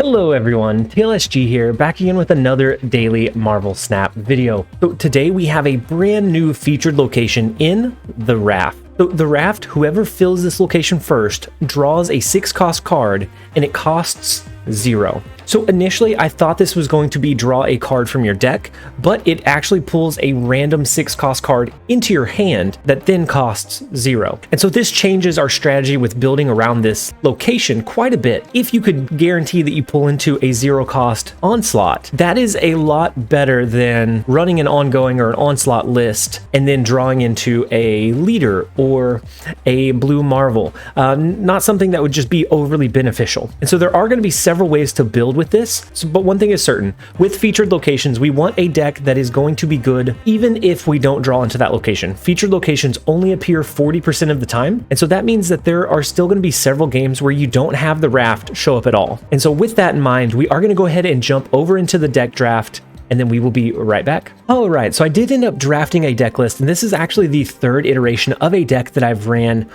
Hello everyone, TLSG here, back again with another daily Marvel Snap video. So today we have a brand new featured location in the Raft. So the Raft, whoever fills this location first, draws a 6-cost card, and it costs 0. So initially I thought this was going to be draw a card from your deck, but it actually pulls a random 6-cost card into your hand that then costs 0. And so this changes our strategy with building around this location quite a bit. If you could guarantee that you pull into a 0-cost onslaught, that is a lot better than running an ongoing or an onslaught list and then drawing into a leader or a blue Marvel. Not something that would just be overly beneficial. And so there are going to be several ways to build with this, but one thing is certain: with featured locations, we want a deck that is going to be good even if we don't draw into that location. Featured locations only appear 40% of the time, and so that means that there are still going to be several games where you don't have the Raft show up at all. And so with that in mind, we are going to go ahead and jump over into the deck draft, and then we will be right back. All right, so I did end up drafting a deck list, and this is actually the third iteration of a deck that I've ran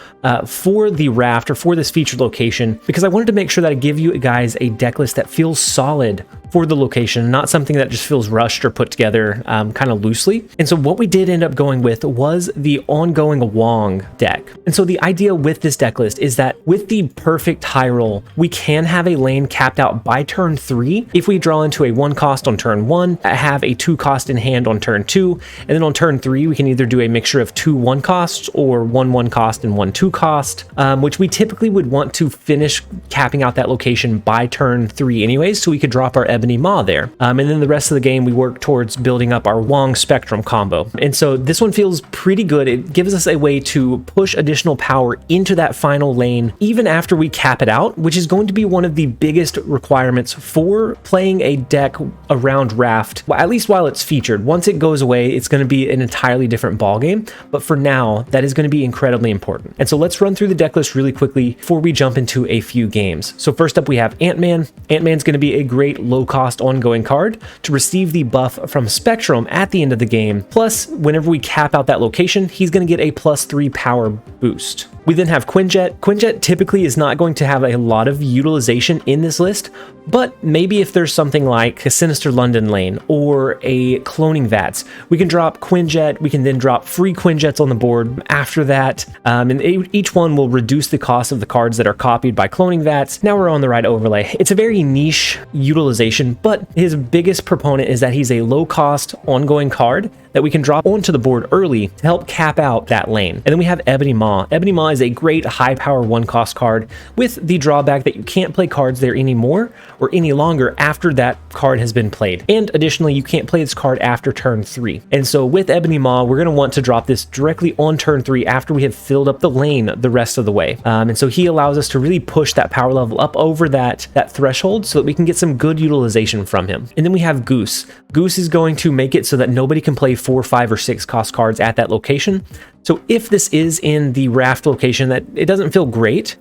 for the Raft or for this featured location, because I wanted to make sure that I give you guys a deck list that feels solid for the location, not something that just feels rushed or put together kind of loosely. And so what we did end up going with was the ongoing Wong deck. And so the idea with this deck list is that with the perfect high roll, we can have a lane capped out by turn 3 if we draw into a 1-cost on turn 1, have a 2-cost in hand on turn 2, and then on turn 3 we can either do a mixture of 2 1-costs or 1 1-cost and 1 2-cost, which we typically would want to finish capping out that location by turn 3 anyways, so we could drop our Ebony Maw there. And then the rest of the game we work towards building up our Wong Spectrum combo. And so this one feels pretty good. It gives us a way to push additional power into that final lane even after we cap it out, which is going to be one of the biggest requirements for playing a deck around Raft, at least while it's featured. Once it goes away, it's going to be an entirely different ballgame, but for now, that is going to be incredibly important. And so let's run through the deck list really quickly before we jump into a few games. So first up, we have Ant-Man. Ant-Man's going to be a great low-cost ongoing card to receive the buff from Spectrum at the end of the game. Plus, whenever we cap out that location, he's going to get a +3 power boost. We then have Quinjet. Quinjet typically is not going to have a lot of utilization in this list, but maybe if there's something like a Sinister London lane or a Cloning Vats, we can drop Quinjet. We can then drop free Quinjets on the board after that, and each one will reduce the cost of the cards that are copied by Cloning Vats. Now we're on the right overlay. It's a very niche utilization, but his biggest proponent is that he's a low-cost ongoing card that we can drop onto the board early to help cap out that lane. And then we have Ebony Maw. Ebony Maw is a great high-power 1-cost card with the drawback that you can't play cards there anymore or any longer after that card has been played. And additionally, you can't play this card after turn 3. And so with Ebony Maw, we're going to want to drop this directly on turn 3 after we have filled up the lane the rest of the way. And so he allows us to really push that power level up over that threshold so that we can get some good utilization from him. And then we have Goose. Goose is going to make it so that nobody can play 4, 5, or 6-cost cards at that location. So if this is in the Raft location, that it doesn't feel great,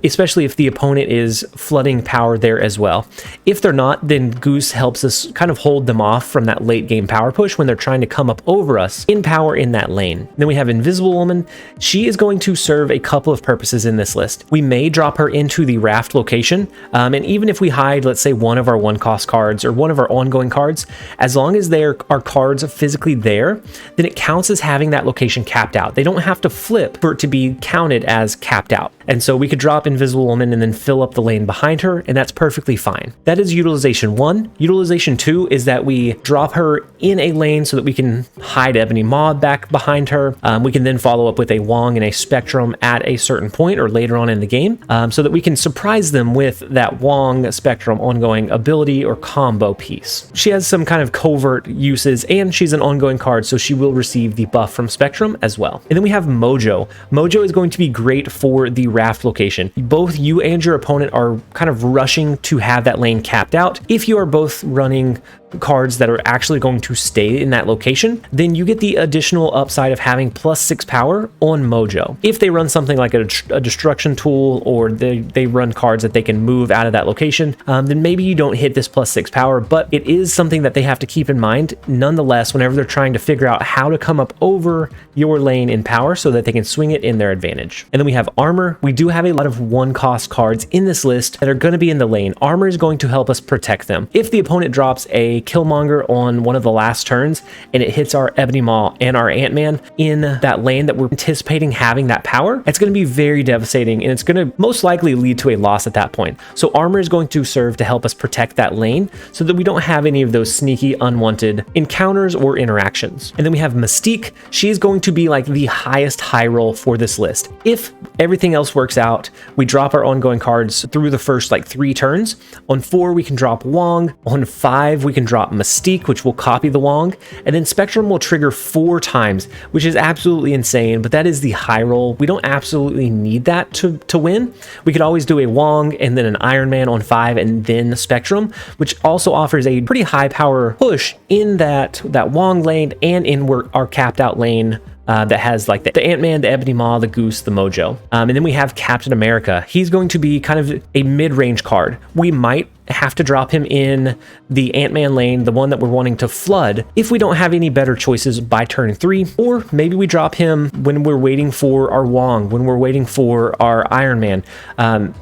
especially if the opponent is flooding power there as well. If they're not, then Goose helps us kind of hold them off from that late game power push when they're trying to come up over us in power in that lane. Then we have Invisible Woman. She is going to serve a couple of purposes in this list. We may drop her into the Raft location, and even if we hide, let's say, one of our 1-cost cards or one of our ongoing cards, as long as there are cards physically there, then it counts as having that location capped out. They don't have to flip for it to be counted as capped out. And so we could drop Invisible Woman and then fill up the lane behind her, and that's perfectly fine. That is utilization 1. Utilization 2 is that we drop her in a lane so that we can hide Ebony Maw back behind her. We can then follow up with a Wong and a Spectrum at a certain point or later on in the game, so that we can surprise them with that Wong Spectrum ongoing ability or combo piece. She has some kind of covert uses, and she's an ongoing card, so she will receive the buff from Spectrum as well. And then we have Mojo. Mojo is going to be great for the Raft location. Both you and your opponent are kind of rushing to have that lane capped out. If you are both running cards that are actually going to stay in that location, then you get the additional upside of having +6 power on Mojo. If they run something like a destruction tool, or they run cards that they can move out of that location, then maybe you don't hit this +6 power, but it is something that that they have to keep in mind, nonetheless, whenever they're trying to figure out how to come up over your lane in power so that they can swing it in their advantage. And then we have armor. We do have a lot of 1-cost cards in this list that are going to be in the lane. Armor is going to help us protect them. If the opponent drops a Killmonger on one of the last turns and it hits our Ebony Maw and our Ant-Man in that lane that we're anticipating having that power, it's going to be very devastating, and it's going to most likely lead to a loss at that point. So armor is going to serve to help us protect that lane so that we don't have any of those sneaky, unwanted encounters or interactions. And then we have Mystique. She's going to be like the highest high roll for this list. If everything else works out, we drop our ongoing cards through the first like 3 turns. On 4, we can drop Wong. On 5, we can drop Mystique, which will copy the Wong. And then Spectrum will trigger 4 times, which is absolutely insane, but that is the high roll. We don't absolutely need that to win. We could always do a Wong and then an Iron Man on 5 and then Spectrum, which also offers a pretty high power push in that Wong lane and in our capped out lane that has like the Ant-Man, the Ebony Maw, the Goose, the Mojo. And then we have Captain America. He's going to be kind of a mid-range card. We might have to drop him in the Ant-Man lane, the one that we're wanting to flood, if we don't have any better choices by turn 3, or maybe we drop him when we're waiting for our Wong, when we're waiting for our Iron Man.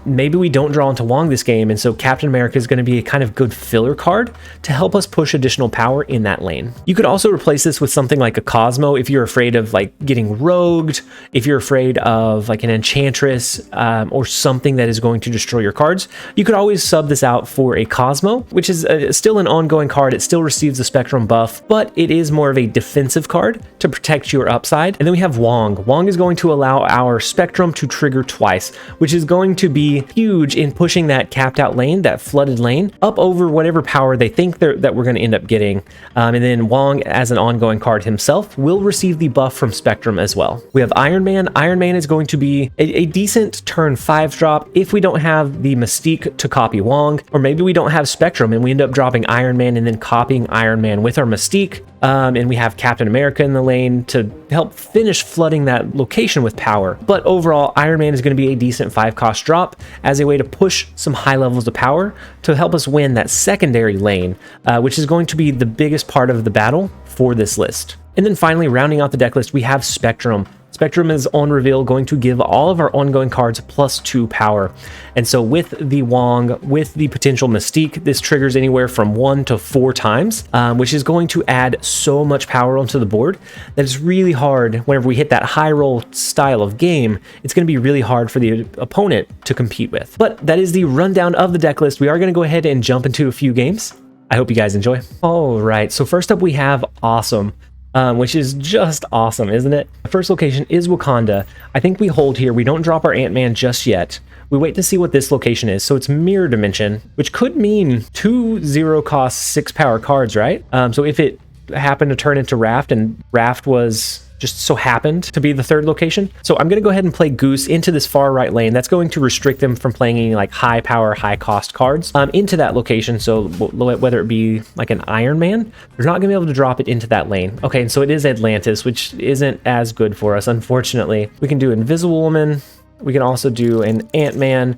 Maybe we don't draw into Wong this game, and so Captain America is going to be a kind of good filler card to help us push additional power in that lane. You could also replace this with something like a Cosmo if you're afraid of like getting rogued, if you're afraid of like an Enchantress or something that is going to destroy your cards. You could always sub this out for a Cosmo, which is still an ongoing card. It still receives the Spectrum buff, but it is more of a defensive card to protect your upside. And then we have Wong. Wong is going to allow our Spectrum to trigger twice, which is going to be huge in pushing that capped out lane, that flooded lane, up over whatever power they think that we're going to end up getting. And then Wong, as an ongoing card himself, will receive the buff from Spectrum as well. We have Iron Man. Iron Man is going to be a decent turn 5 drop if we don't have the Mystique to copy Wong, or maybe we don't have Spectrum and we end up dropping Iron Man and then copying Iron Man with our Mystique. And we have Captain America in the lane to help finish flooding that location with power. But overall, Iron Man is going to be a decent 5-cost drop as a way to push some high levels of power to help us win that secondary lane, which is going to be the biggest part of the battle for this list. And then finally, rounding out the deck list, we have Spectrum. Spectrum is on reveal going to give all of our ongoing cards +2 power. And so with the Wong, with the potential Mystique, this triggers anywhere from 1 to 4 times, which is going to add so much power onto the board that it's really hard whenever we hit that high roll style of game. It's going to be really hard for the opponent to compete with. But that is the rundown of the deck list. We are going to go ahead and jump into a few games. I hope you guys enjoy. All right, so first up we have Awesome. Which is just awesome, isn't it? The first location is Wakanda. I think we hold here. We don't drop our Ant-Man just yet. We wait to see what this location is. So it's Mirror Dimension, which could mean 2 0-cost 6-power cards, right? So if it happened to turn into Raft, and Raft was just so happened to be the 3rd location. So I'm going to go ahead and play Goose into this far right lane. That's going to restrict them from playing any like high power, high cost cards into that location. So whether it be like an Iron Man, they're not going to be able to drop it into that lane. Okay, so it is Atlantis, which isn't as good for us, unfortunately. We can do Invisible Woman. We can also do an Ant-Man.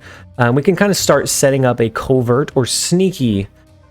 We can kind of start setting up a covert or sneaky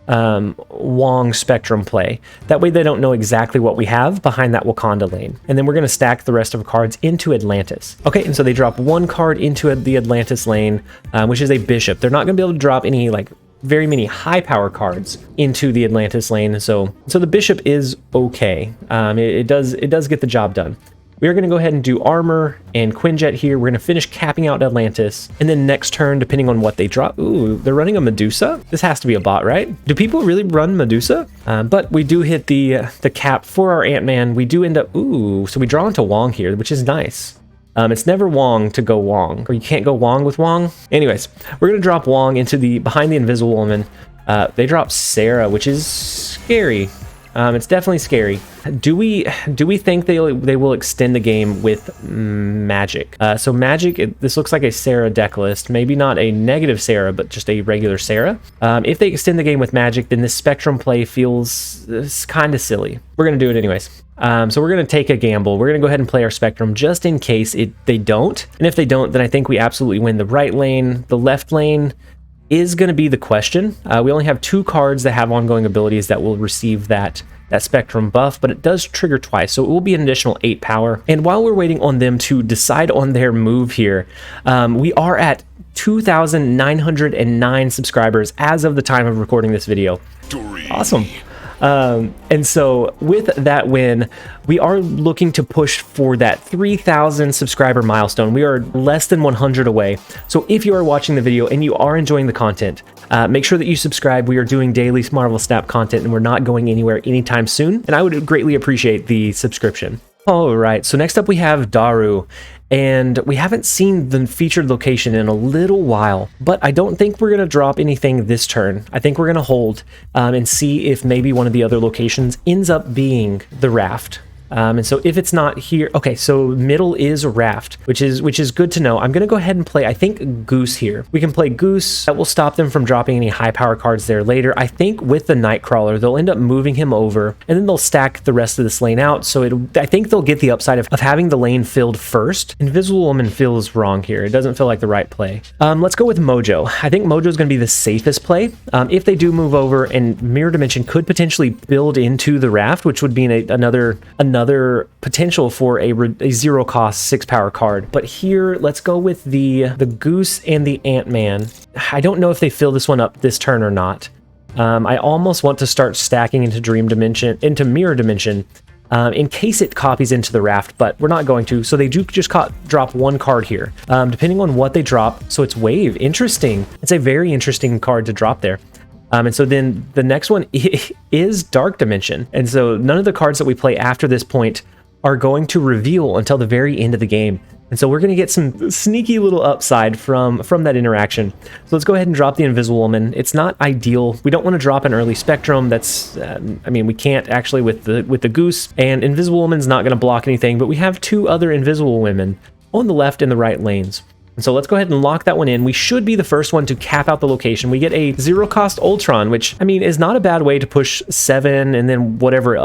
Wong Spectrum play. That way they don't know exactly what we have behind that Wakanda lane. And then we're going to stack the rest of the cards into Atlantis. Okay, and so they drop 1 card into the Atlantis lane, which is a Bishop. They're not going to be able to drop any like very many high power cards into the Atlantis lane. So the Bishop is okay. It does get the job done. We are going to go ahead and do Armor and Quinjet here. We're going to finish capping out Atlantis. And then next turn, depending on what they drop... Ooh, they're running a Medusa? This has to be a bot, right? Do people really run Medusa? But we do hit the cap for our Ant-Man. We do end up... Ooh, so we draw into Wong here, which is nice. It's never Wong to go Wong, or you can't go Wong with Wong. Anyways, we're going to drop Wong into behind the Invisible Woman. They drop Sarah, which is scary. It's definitely scary. Do we think they will extend the game with Magic? So Magic, this looks like a Sarah deck list. Maybe not a negative Sarah, but just a regular Sarah. If they extend the game with Magic, then this Spectrum play feels kind of silly. We're going to do it anyways. So we're going to take a gamble. We're going to go ahead and play our Spectrum just in case they don't. And if they don't, then I think we absolutely win the right lane, the left lane. is going to be the question. We only have 2 cards that have ongoing abilities that will receive that spectrum buff, but it does trigger twice, so it will be an additional 8 power. And while we're waiting on them to decide on their move here, we are at 2,909 subscribers as of the time of recording this video. Awesome. And so with that win, we are looking to push for that 3,000 subscriber milestone. We are less than 100 away. So if you are watching the video and you are enjoying the content, make sure that you subscribe. We are doing daily Marvel Snap content and we're not going anywhere anytime soon. And I would greatly appreciate the subscription. All right, so next up we have Daru, and we haven't seen the featured location in a little while, but I don't think we're going to drop anything this turn. I think we're going to hold and see if maybe one of the other locations ends up being the raft. And so if it's not here, okay, so middle is raft, which is good to know. I'm going to go ahead and play, I think, Goose here. We can play Goose. That will stop them from dropping any high power cards there later. I think with the Nightcrawler, they'll end up moving him over, and then they'll stack the rest of this lane out. So I think they'll get the upside of having the lane filled first. Invisible Woman feels wrong here. It doesn't feel like the right play. Let's go with Mojo. I think Mojo is going to be the safest play. If they do move over, and Mirror Dimension could potentially build into the raft, which would be another potential for a 0 cost 6 power card. But here, let's go with the Goose and the Ant-Man. I don't know if they fill this one up this turn or not. I almost want to start stacking into Mirror Dimension in case it copies into the raft, but we're not going to. So they do just drop 1 card here, depending on what they drop. So it's Wave. Interesting. It's a very interesting card to drop there. And so then the next one is Dark Dimension. And so none of the cards that we play after this point are going to reveal until the very end of the game. And so we're going to get some sneaky little upside from that interaction. So let's go ahead and drop the Invisible Woman. It's not ideal. We don't want to drop an early Spectrum. That's, I mean, we can't actually with the Goose. And Invisible Woman's not going to block anything, but we have 2 other Invisible Women on the left and the right lanes. And so let's go ahead and lock that one in. We should be the first one to cap out the location. We get a 0 cost Ultron, which, I mean, is not a bad way to push 7 and then whatever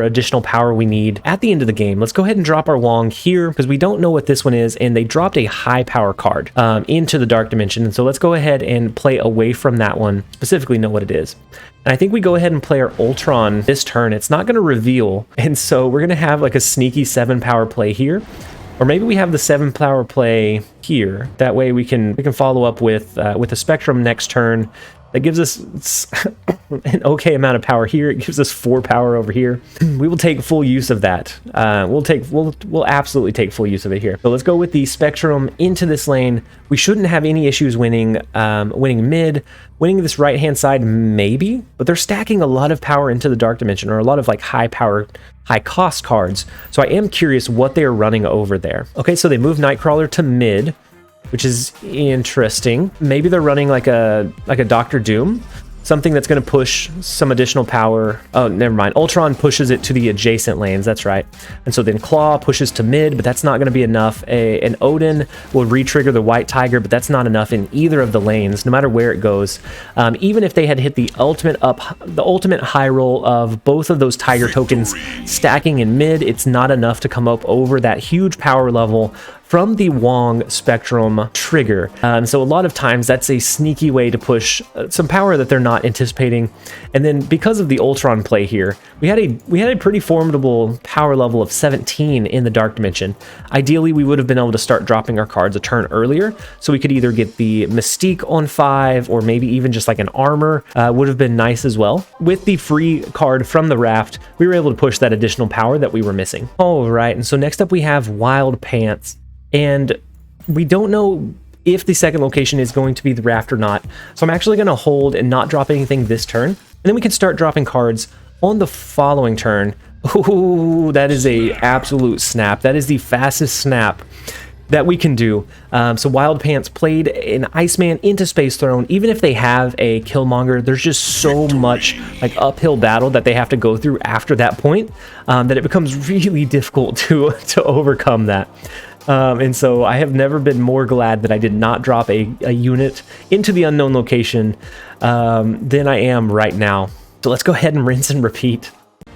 additional power we need at the end of the game. Let's go ahead and drop our Wong here because we don't know what this one is, and they dropped a high power card into the Dark Dimension. And so let's go ahead and play away from that one, specifically know what it is. And I think we go ahead and play our Ultron this turn. It's not going to reveal, and so we're going to have like a sneaky 7 power play here. Or maybe we have the 7 power play here. That way we can follow up with a Spectrum next turn. That gives us an okay amount of power here. It gives us 4 power over here. We will take full use of that. We'll absolutely take full use of it here. So let's go with the Spectrum into this lane. We shouldn't have any issues winning mid. Winning this right hand side, maybe, but they're stacking a lot of power into the Dark Dimension, or a lot of like high cost cards. So I am curious what they are running over there. Okay, so they move Nightcrawler to mid, which is interesting. Maybe they're running like a Doctor Doom, something that's going to push some additional power. Oh, never mind. Ultron pushes it to the adjacent lanes. That's right. And so then Claw pushes to mid, but that's not going to be enough. An Odin will re-trigger the White Tiger, but that's not enough in either of the lanes, no matter where it goes. Even if they had hit the ultimate high roll of both of those Tiger tokens stacking in mid, it's not enough to come up over that huge power level from the Wong Spectrum trigger. So a lot of times that's a sneaky way to push some power that they're not anticipating. And then because of the Ultron play here, we had a pretty formidable power level of 17 in the Dark Dimension. Ideally, we would have been able to start dropping our cards a turn earlier, so we could either get the Mystique on 5 or maybe even just like an armor would have been nice as well. With the free card from the raft, we were able to push that additional power that we were missing. All right, and so next up we have Wild Pants. And we don't know if the second location is going to be the raft or not. So I'm actually going to hold and not drop anything this turn. And then we can start dropping cards on the following turn. Ooh, that is a absolute snap. That is the fastest snap that we can do. So Wild Pants played an Iceman into Space Throne. Even if they have a Killmonger, there's just so much like uphill battle that they have to go through after that point that it becomes really difficult to overcome that. And so I have never been more glad that I did not drop a unit into the unknown location than I am right now. So let's go ahead and rinse and repeat.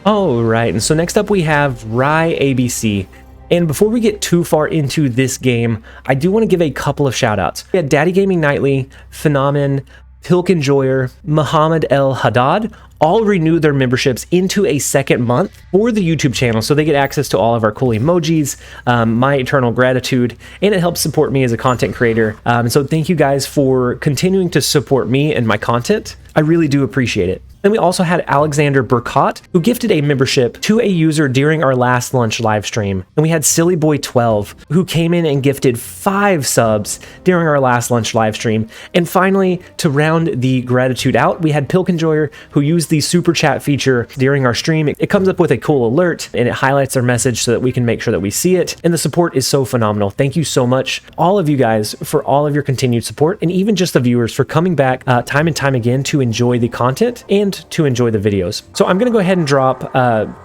All right, and so next up we have Rye ABC. And before we get too far into this game, I do want to give a couple of shout outs. We had DaddyGamingNightly, Phenomen, Pilk Enjoyer, Muhammad El Haddad, all renew their memberships into a second month for the YouTube channel, so they get access to all of our cool emojis, my eternal gratitude, and it helps support me as a content creator. So thank you guys for continuing to support me and my content. I really do appreciate it. Then we also had Alexander Burkat, who gifted a membership to a user during our last lunch live stream. And we had SillyBoy12, who came in and gifted 5 subs during our last lunch live stream. And finally, to round the gratitude out, we had Pilk Enjoyer, who used the super chat feature during our stream. It comes up with a cool alert and it highlights our message so that we can make sure that we see it. And the support is so phenomenal. Thank you so much, all of you guys, for all of your continued support, and even just the viewers for coming back time and time again to enjoy the content and to enjoy the videos. So I'm going to go ahead and drop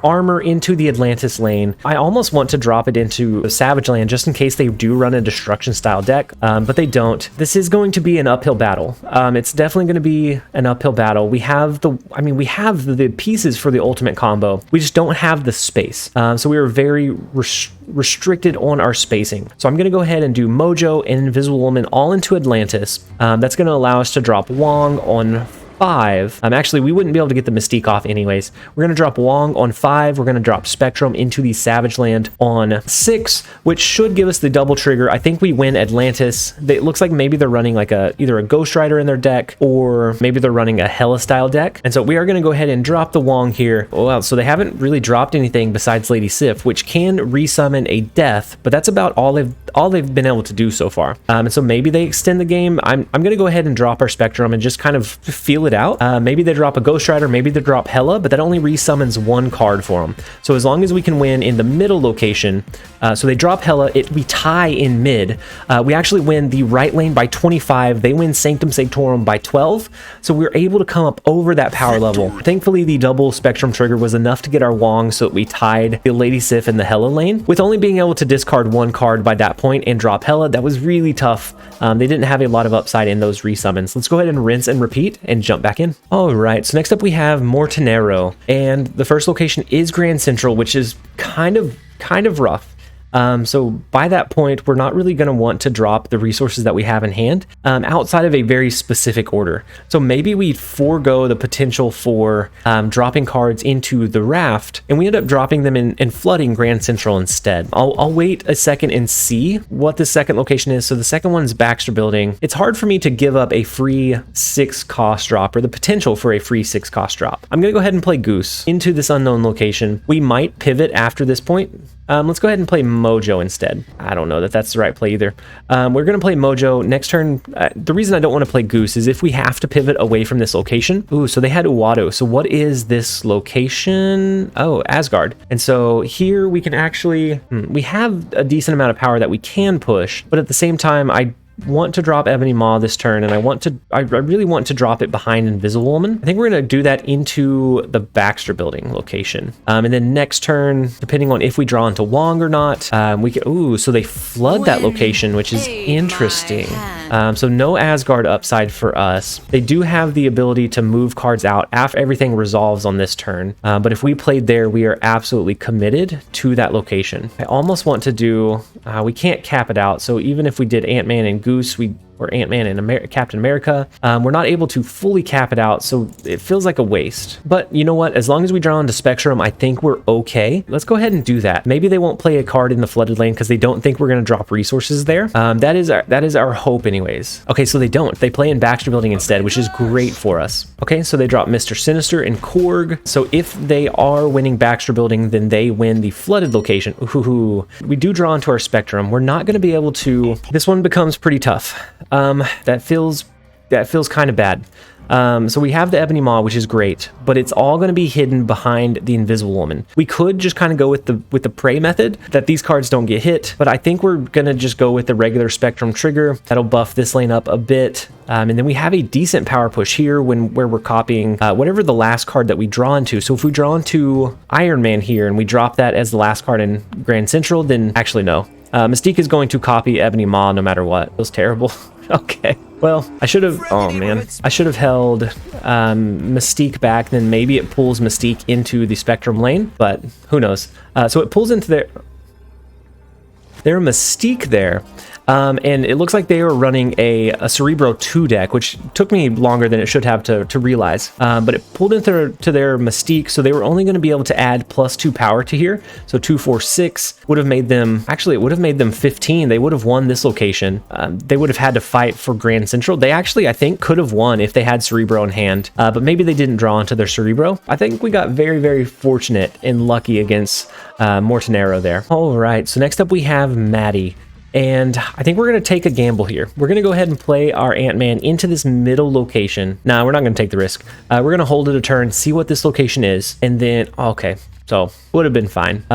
armor into the Atlantis lane. I almost want to drop it into Savage Land just in case they do run a destruction style deck, but they don't. This is going to be an uphill battle. It's definitely going to be an uphill battle. We have we have the pieces for the ultimate combo. We just don't have the space. So we are very restricted on our spacing. So I'm going to go ahead and do Mojo and Invisible Woman all into Atlantis. That's going to allow us to drop Wong on 5. Actually, we wouldn't be able to get the Mystique off anyways. We're going to drop Wong on 5. We're going to drop Spectrum into the Savage Land on 6, which should give us the double trigger. I think we win Atlantis. It looks like maybe they're running like either a Ghost Rider in their deck, or maybe they're running a Hela style deck. And so we are going to go ahead and drop the Wong here. Oh, wow. So they haven't really dropped anything besides Lady Sif, which can resummon a death, but that's about all they've been able to do so far. And so maybe they extend the game. I'm going to go ahead and drop our Spectrum and just kind of feel it out. Maybe they drop a Ghost Rider, maybe they drop Hela, but that only resummons 1 card for them. So as long as we can win in the middle location, so they drop Hela, we tie in mid. We actually win the right lane by 25. They win Sanctum Sanctorum by 12. So we're able to come up over that power level. Thankfully, the double Spectrum trigger was enough to get our Wong, so that we tied the Lady Sif in the Hela lane. With only being able to discard 1 card by that point and drop Hela, that was really tough. They didn't have a lot of upside in those resummons. Let's go ahead and rinse and repeat and jump back in. All right, so next up we have Mortonero, and the first location is Grand Central, which is kind of rough. So by that point, we're not really going to want to drop the resources that we have in hand outside of a very specific order. So maybe we forego the potential for dropping cards into the raft, and we end up dropping them and flooding Grand Central instead. I'll wait a second and see what the second location is. So the second one's Baxter Building. It's hard for me to give up a free 6 cost drop, or the potential for a free 6 cost drop. I'm going to go ahead and play Goose into this unknown location. We might pivot after this point. Let's go ahead and play Mojo instead. I don't know that that's the right play either. We're going to play Mojo next turn. The reason I don't want to play Goose is if we have to pivot away from this location. Ooh, so they had Uwado. So what is this location? Oh, Asgard. And so here we can actually, we have a decent amount of power that we can push, but at the same time, I want to drop Ebony Maw this turn, and I really want to drop it behind Invisible Woman. I think we're going to do that into the Baxter Building location. And then next turn, depending on if we draw into Wong or not, we can, ooh, so they flood that location, which is interesting. So no Asgard upside for us. They do have the ability to move cards out after everything resolves on this turn. But if we played there, we are absolutely committed to that location. I almost want to do, we can't cap it out. So even if we did Ant-Man and Goose, or Ant-Man and Captain America, we're not able to fully cap it out, so it feels like a waste. But you know what? As long as we draw into Spectrum, I think we're okay. Let's go ahead and do that. Maybe they won't play a card in the flooded lane because they don't think we're going to drop resources there. That is our hope anyways. Okay, so they don't. They play in Baxter Building instead, which is great for us. Okay, so they drop Mr. Sinister and Korg. So if they are winning Baxter Building, then they win the flooded location. Ooh, we do draw into our Spectrum. We're not going to be able to. This one becomes pretty tough. That feels kind of bad. So we have the Ebony Maw, which is great, but it's all going to be hidden behind the Invisible Woman. We could just kind of go with the Prey method, that these cards don't get hit, but I think we're going to just go with the regular Spectrum trigger. That'll buff this lane up a bit. And then we have a decent power push here where we're copying whatever the last card that we draw into. So if we draw into Iron Man here and we drop that as the last card in Grand Central, then actually no. Mystique is going to copy Ebony Maw no matter what. It was terrible. Okay. Well, I should have, oh man, I should have held Mystique back, then maybe it pulls Mystique into the Spectrum lane, but who knows. So it pulls into there. They're a Mystique there. And it looks like they were running a Cerebro 2 deck, which took me longer than it should have to realize. But it pulled into their Mystique, so they were only going to be able to add +2 power to here. So 2, 4, 6 would have made them, actually it would have made them 15. They would have won this location. They would have had to fight for Grand Central. They actually, I think, could have won if they had Cerebro in hand, but maybe they didn't draw into their Cerebro. I think we got very, very fortunate and lucky against Mortonero there. All right, so next up we have Maddie. And I think we're going to take a gamble here. We're going to go ahead and play our Ant-Man into this middle location. Nah, we're not going to take the risk. We're going to hold it a turn, see what this location is, and then, okay. So would have been fine.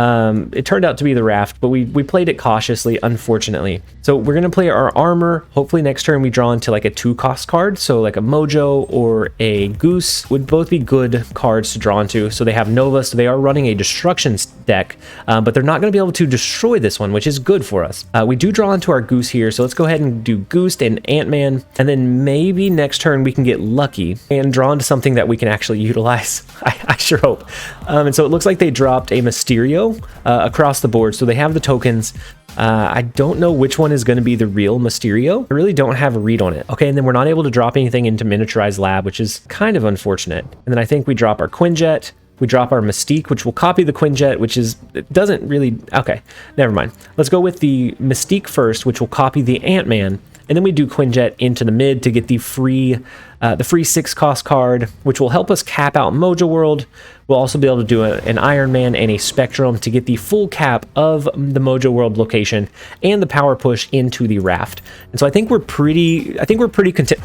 It turned out to be the raft, but we played it cautiously, unfortunately. So we're going to play our armor. Hopefully next turn we draw into like a 2-cost card. So like a Mojo or a Goose would both be good cards to draw into. So they have Nova, so they are running a destruction deck, but they're not going to be able to destroy this one, which is good for us. We do draw into our Goose here, so let's go ahead and do Goose and Ant-Man, and then maybe next turn we can get lucky and draw into something that we can actually utilize. I sure hope. And so it looks like they dropped a Mysterio across the board, so they have the tokens. I don't know which one is going to be the real Mysterio. I really don't have a read on it. Okay, and then we're not able to drop anything into Miniaturized Lab, which is kind of unfortunate. And then I think we drop our Quinjet. We drop our Mystique, which will copy the Quinjet, which is, it doesn't really, okay, never mind. Let's go with the Mystique first, which will copy the Ant-Man. And then we do Quinjet into the mid to get the free 6-cost card, which will help us cap out Mojo World. We'll also be able to do an Iron Man and a Spectrum to get the full cap of the Mojo World location and the power push into the raft. And so I think we're pretty content.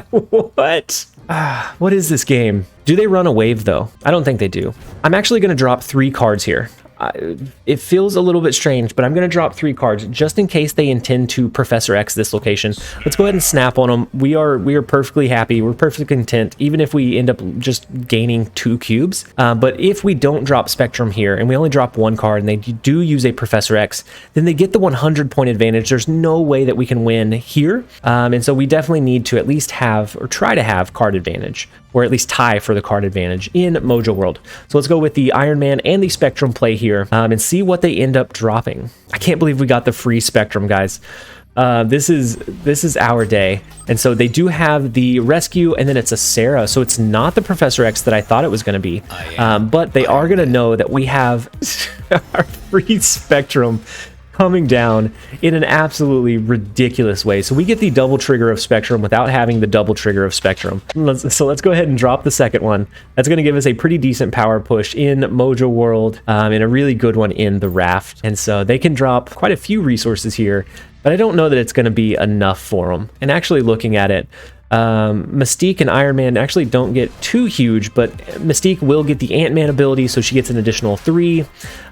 What? What is this game? Do they run a wave though? I don't think they do. I'm actually going to drop 3 cards here. It feels a little bit strange, but I'm going to drop 3 cards just in case they intend to Professor X this location. Let's go ahead and snap on them. We are perfectly happy. We're perfectly content, even if we end up just gaining 2 cubes. But if we don't drop Spectrum here and we only drop 1 card and they do use a Professor X, then they get the 100-point advantage. There's no way that we can win here. And so we definitely need to at least have, or try to have, card advantage, or at least tie for the card advantage in Mojo World. So let's go with the Iron Man and the Spectrum play here and see what they end up dropping. I can't believe we got the free Spectrum, guys. This is our day. And so they do have the Rescue, and then it's a Sarah, so it's not the Professor X that I thought it was going to be. But they are going to know that we have our free Spectrum coming down in an absolutely ridiculous way. So we get the double trigger of Spectrum without having the double trigger of Spectrum. So let's go ahead and drop the second one. That's going to give us a pretty decent power push in Mojo World, and a really good one in the raft. And so they can drop quite a few resources here, but I don't know that it's going to be enough for them. And actually looking at it, Mystique and Iron Man actually don't get too huge, but Mystique will get the Ant-Man ability, so she gets an additional 3,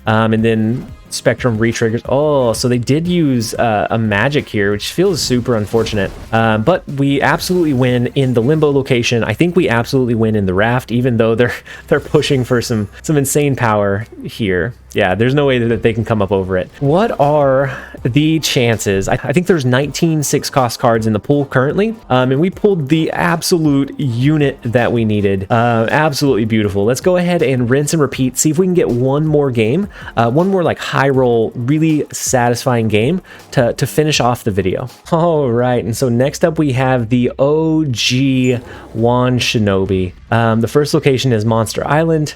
and then Spectrum retriggers. Oh, so they did use a magic here, which feels super unfortunate. But we absolutely win in the Limbo location. I think we absolutely win in the raft, even though they're pushing for some insane power here. Yeah, there's no way that they can come up over it. What are the chances? I think there's 19 6-cost cards in the pool currently, and we pulled the absolute unit that we needed. Absolutely beautiful. Let's go ahead and rinse and repeat, see if we can get one more game, one more like high roll, really satisfying game to finish off the video. All right, and so next up we have the OG Wand Shinobi. The first location is Monster Island.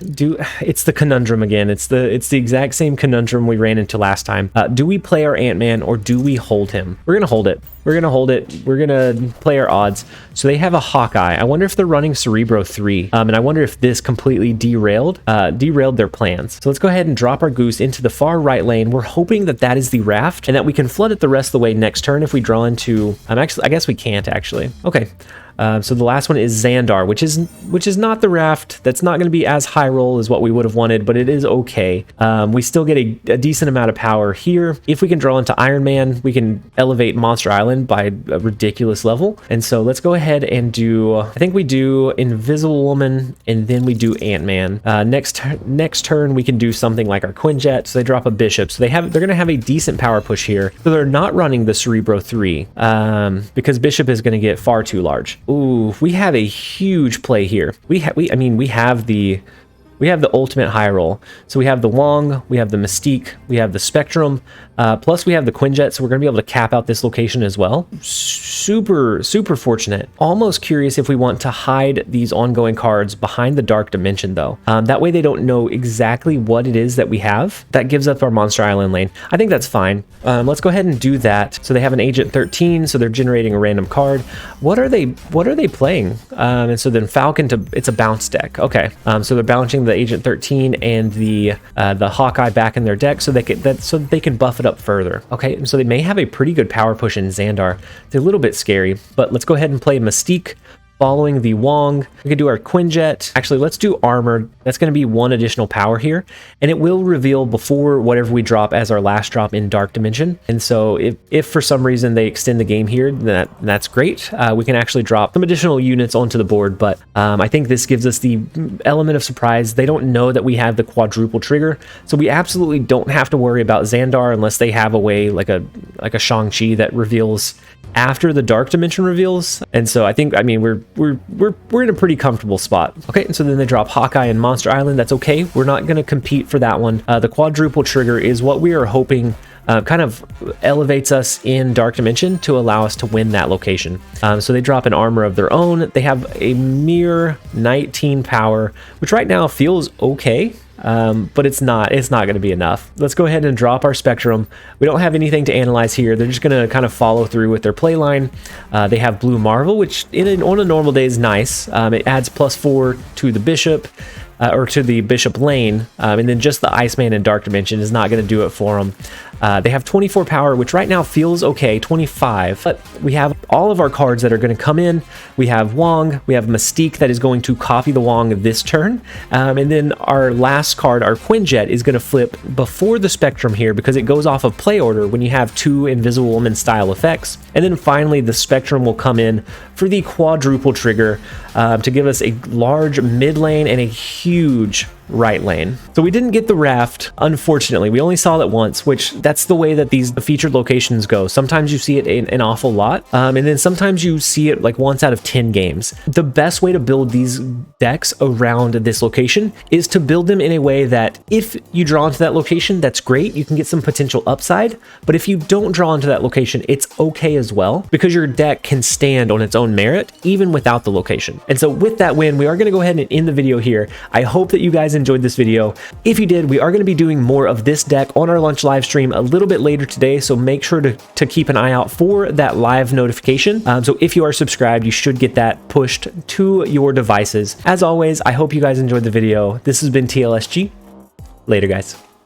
It's the conundrum again. It's the exact same conundrum we ran into last time. Do we play our Ant-Man or do we hold him? We're gonna hold it. We're gonna play our odds. So they have a Hawkeye. I wonder if they're running Cerebro 3, and I wonder if this completely derailed their plans. So let's go ahead and drop our Goose into the far right lane. We're hoping that that is the raft and that we can flood it the rest of the way next turn if we draw into. I guess we can't actually. Okay. So the last one is Xandar, which is not the raft. That's not going to be as high roll as what we would have wanted, but it is okay. We still get a decent amount of power here. If we can draw into Iron Man, we can elevate Monster Island Island by a ridiculous level. And so let's go ahead and do, I think we do Invisible Woman and then we do Ant-Man. Next turn we can do something like our Quinjet. So they drop a Bishop. So they're going to have a decent power push here. So they're not running the Cerebro 3 because Bishop is going to get far too large. Ooh, we have a huge play here. We have the ultimate high roll. So we have the Wong, we have the Mystique, we have the Spectrum, plus we have the Quinjet, so we're going to be able to cap out this location as well. Super fortunate. Almost curious if we want to hide these ongoing cards behind the Dark Dimension though. That way they don't know exactly what it is that we have. That gives up our Monster Island lane. I think that's fine. Let's go ahead and do that. So they have an Agent 13, so they're generating a random card. What are they playing? And so then Falcon it's a bounce deck. Okay. So they're bouncing the Agent 13 and the Hawkeye back in their deck so they can buff it up further. Okay, so they may have a pretty good power push in Xandar. It's a little bit scary, but let's go ahead and play Mystique following the Wong. We could do our Quinjet. Actually, let's do Armor. That's going to be one additional power here, and it will reveal before whatever we drop as our last drop in Dark Dimension. And so if for some reason they extend the game here, then that's great. We can actually drop some additional units onto the board, but I think this gives us the element of surprise. They don't know that we have the quadruple trigger, so we absolutely don't have to worry about Xandar unless they have a way like a Shang-Chi that reveals after the Dark Dimension reveals. And so I mean we're in a pretty comfortable spot. Okay, and so then they drop Hawkeye and Monster Island. That's okay. We're not going to compete for that one. The quadruple trigger is what we are hoping kind of elevates us in Dark Dimension to allow us to win that location. So they drop an armor of their own. They have a mere 19 power, which right now feels okay. But it's not going to be enough. Let's go ahead and drop our Spectrum. We don't have anything to analyze here. They're just going to kind of follow through with their play line. They have Blue Marvel, which on a normal day is nice. It adds +4 to the Bishop. Or to the Bishop lane, and then just the Iceman in Dark Dimension is not going to do it for them. They have 24 power, which right now feels okay, 25, but we have all of our cards that are going to come in. We have Wong, we have Mystique that is going to copy the Wong this turn, and then our last card, our Quinjet, is going to flip before the Spectrum here because it goes off of play order when you have 2 Invisible Woman style effects. And then finally the Spectrum will come in for the quadruple trigger to give us a large mid lane and a huge right lane. So we didn't get the raft, unfortunately. We only saw it once, which that's the way that these featured locations go. Sometimes you see it an awful lot, and then sometimes you see it like once out of 10 games. The best way to build these decks around this location is to build them in a way that if you draw into that location, that's great. You can get some potential upside, but if you don't draw into that location, it's okay as well because your deck can stand on its own merit even without the location. And so with that win, we are going to go ahead and end the video here. I hope that you guys enjoyed this video. If you did, we are going to be doing more of this deck on our lunch live stream a little bit later today, so make sure to keep an eye out for that live notification. So if you are subscribed, you should get that pushed to your devices. As always, I hope you guys enjoyed the video. This has been TLSG. Later, guys.